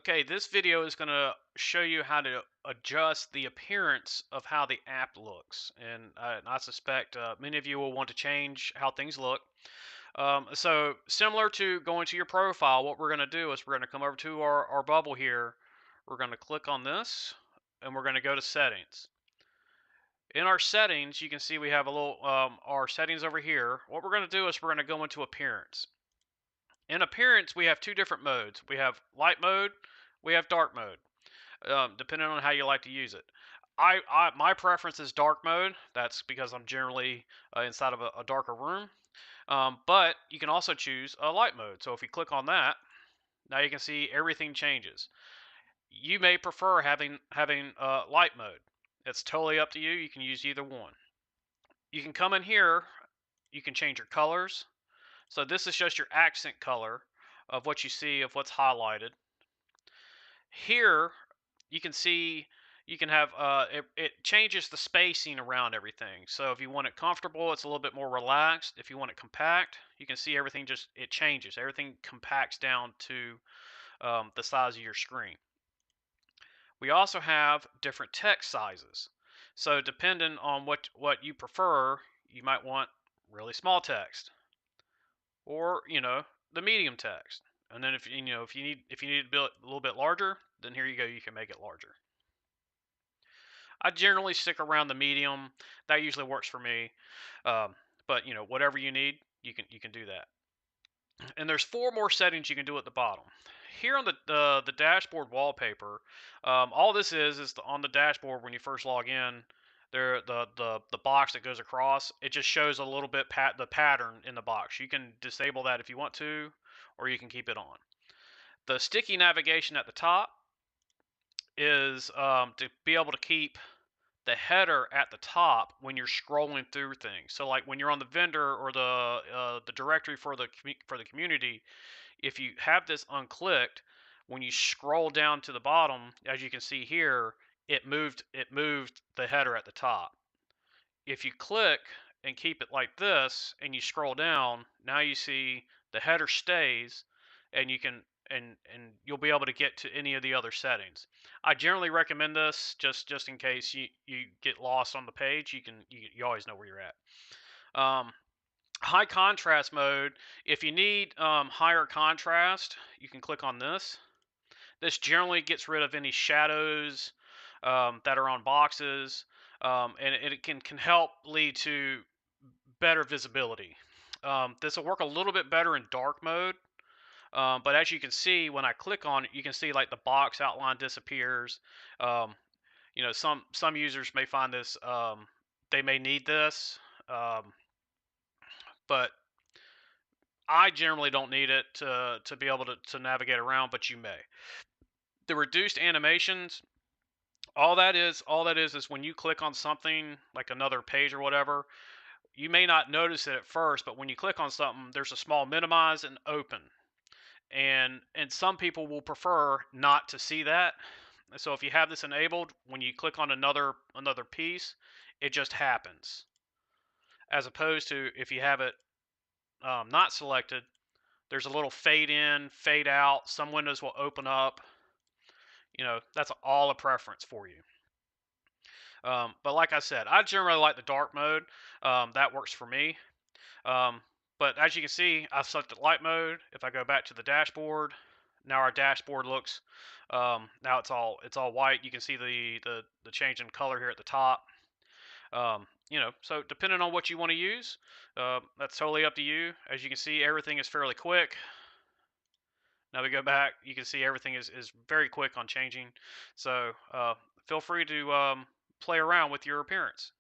Okay, this video is going to show you how to adjust the appearance of how the app looks. And I suspect many of you will want to change how things look. So similar to going to your profile, what we're going to do is we're going to come over to our bubble here. We're going to click on this and we're going to go to settings. In our settings, you can see we have a little, our settings over here. What we're going to do is we're going to go into appearance. In appearance, we have two different modes. We have light mode, we have dark mode. Depending on how you like to use it. My preference is dark mode. That's because I'm generally inside of a darker room. But you can also choose a light mode. So if you click on that, now you can see everything changes. You may prefer having light mode. It's totally up to you. You can use either one. You can come in here. You can change your colors. So this is just your accent color of what you see of what's highlighted. Here you can see you can have it changes the spacing around everything. So if you want it comfortable, it's a little bit more relaxed. If you want it compact, you can see everything just it changes. Everything compacts down to the size of your screen. We also have different text sizes. So depending on what you prefer, you might want really small text or the medium text. And then if you need to build it a little bit larger, then here you go, you can make it larger. I generally stick around the medium. That usually works for me. But whatever you need, you can do that. And there's four more settings you can do at the bottom. Here on the dashboard wallpaper, all this is on the dashboard when you first log in. There, the box that goes across, it just shows a little bit the pattern in the box. You can disable that if you want to, or you can keep it on. The sticky navigation at the top is to be able to keep the header at the top when you're scrolling through things. So like when you're on the vendor or the directory for the community, if you have this unclicked, when you scroll down to the bottom, as you can see here, it moved the header at the top. If you click and keep it like this and you scroll down, now you see the header stays, and you can and you'll be able to get to any of the other settings. I generally recommend this just in case you get lost on the page. You always know where you're at. Um, High contrast mode. If you need higher contrast, you can click on this. This generally gets rid of any shadows that are on boxes, and it can help lead to better visibility. This will work a little bit better in dark mode, but as you can see, when I click on it, you can see like the box outline disappears. Um, some users may find this they may need this, but I generally don't need it to be able to navigate around, but you may. The reduced animations, all that is when you click on something like another page or whatever, you may not notice it at first, but when you click on something, there's a small minimize and open. And some people will prefer not to see that. So if you have this enabled, when you click on another piece, it just happens. As opposed to if you have it not selected, there's a little fade in, fade out. Some windows will open up. That's all a preference for you. But like I said, I generally like the dark mode. That works for me. Um, but as you can see, I've selected light mode. If I go back to the dashboard, now our dashboard looks. Now it's all white. You can see the change in color here at the top. So depending on what you want to use, that's totally up to you. As you can see, everything is fairly quick. Now we go back, you can see everything is very quick on changing. So feel free to play around with your appearance.